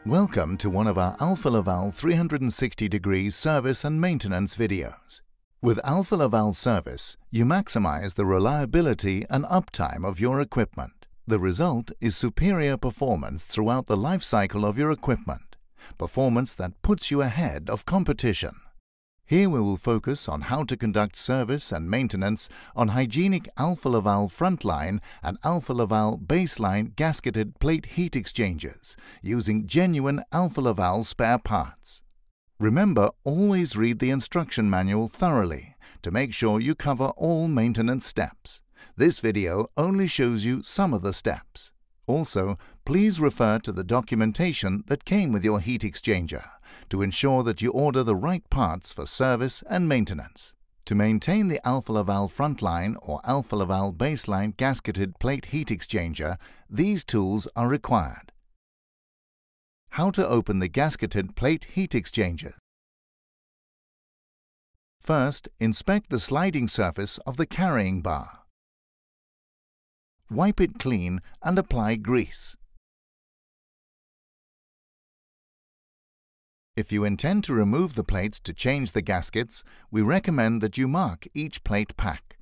Welcome to one of our Alfa Laval 360-degree service and maintenance videos. With Alfa Laval Service, you maximize the reliability and uptime of your equipment. The result is superior performance throughout the life cycle of your equipment, performance that puts you ahead of competition. Here we will focus on how to conduct service and maintenance on hygienic Alfa Laval FrontLine and Alfa Laval Baseline gasketed plate heat exchangers using genuine Alfa Laval spare parts. Remember, always read the instruction manual thoroughly to make sure you cover all maintenance steps. This video only shows you some of the steps. Also, please refer to the documentation that came with your heat exchanger to ensure that you order the right parts for service and maintenance. To maintain the Alfa Laval FrontLine or Alfa Laval Baseline gasketed plate heat exchanger, these tools are required. How to open the gasketed plate heat exchanger. First, inspect the sliding surface of the carrying bar. Wipe it clean and apply grease. If you intend to remove the plates to change the gaskets, we recommend that you mark each plate pack.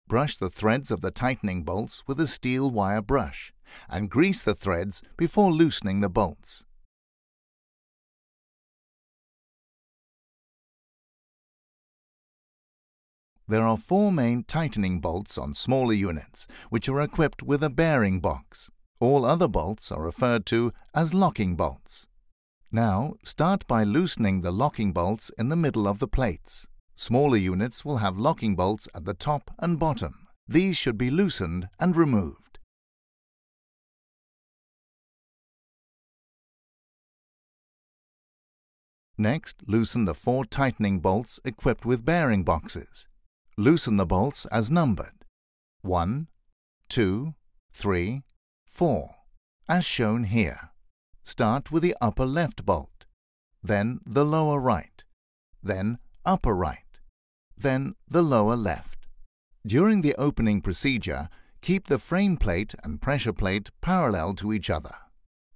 Brush the threads of the tightening bolts with a steel wire brush and grease the threads before loosening the bolts. There are 4 main tightening bolts on smaller units, which are equipped with a bearing box. All other bolts are referred to as locking bolts. Now, start by loosening the locking bolts in the middle of the plates. Smaller units will have locking bolts at the top and bottom. These should be loosened and removed. Next, loosen the 4 tightening bolts equipped with bearing boxes. Loosen the bolts as numbered: 1, 2, 3, 4, as shown here. Start with the upper left bolt, then the lower right, then upper right, then the lower left. During the opening procedure, keep the frame plate and pressure plate parallel to each other.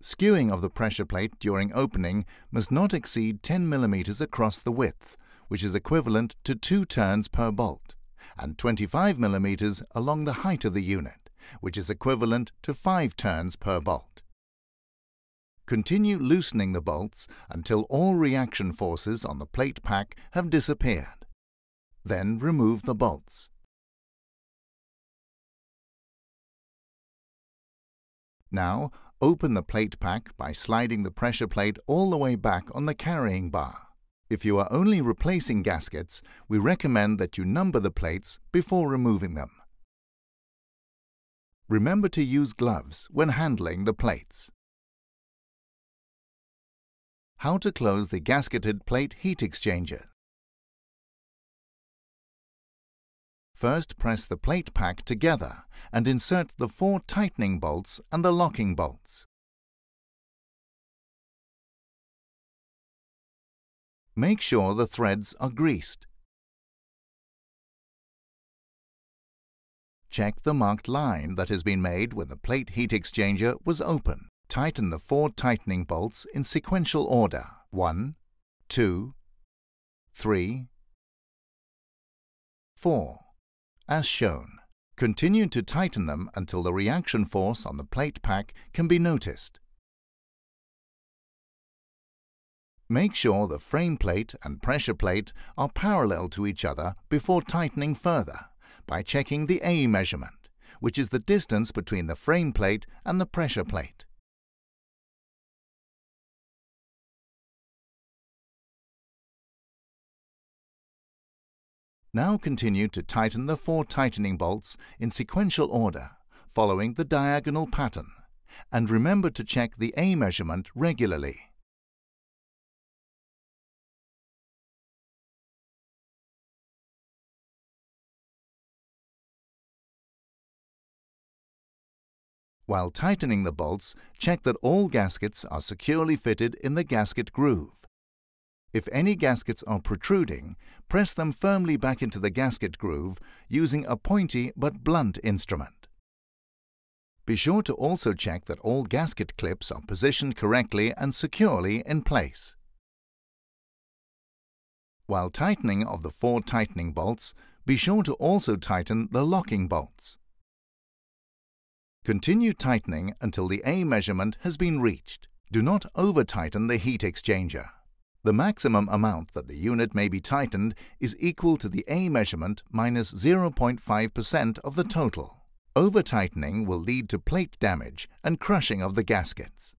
Skewing of the pressure plate during opening must not exceed 10 mm across the width, which is equivalent to 2 turns per bolt, and 25 mm along the height of the unit, which is equivalent to 5 turns per bolt. Continue loosening the bolts until all reaction forces on the plate pack have disappeared. Then remove the bolts. Now, open the plate pack by sliding the pressure plate all the way back on the carrying bar. If you are only replacing gaskets, we recommend that you number the plates before removing them. Remember to use gloves when handling the plates. How to close the gasketed plate heat exchanger. First, press the plate pack together and insert the 4 tightening bolts and the locking bolts. Make sure the threads are greased. Check the marked line that has been made when the plate heat exchanger was open. Tighten the 4 tightening bolts in sequential order: 1, 2, 3, 4, as shown. Continue to tighten them until the reaction force on the plate pack can be noticed. Make sure the frame plate and pressure plate are parallel to each other before tightening further by checking the A measurement, which is the distance between the frame plate and the pressure plate. Now continue to tighten the 4 tightening bolts in sequential order, following the diagonal pattern, and remember to check the A measurement regularly. While tightening the bolts, check that all gaskets are securely fitted in the gasket groove. If any gaskets are protruding, press them firmly back into the gasket groove using a pointy but blunt instrument. Be sure to also check that all gasket clips are positioned correctly and securely in place. While tightening of the 4 tightening bolts, be sure to also tighten the locking bolts. Continue tightening until the A measurement has been reached. Do not over-tighten the heat exchanger. The maximum amount that the unit may be tightened is equal to the A measurement minus 0.5% of the total. Over-tightening will lead to plate damage and crushing of the gaskets.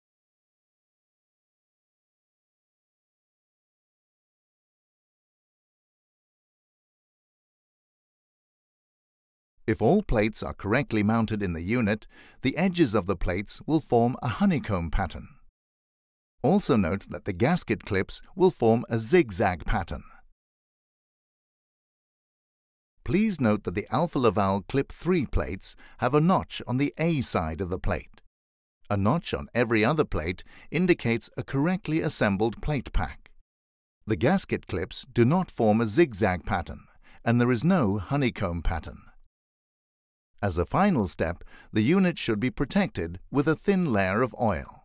If all plates are correctly mounted in the unit, the edges of the plates will form a honeycomb pattern. Also note that the gasket clips will form a zigzag pattern. Please note that the Alfa Laval Clip 3 plates have a notch on the A side of the plate. A notch on every other plate indicates a correctly assembled plate pack. The gasket clips do not form a zigzag pattern, and there is no honeycomb pattern. As a final step, the unit should be protected with a thin layer of oil.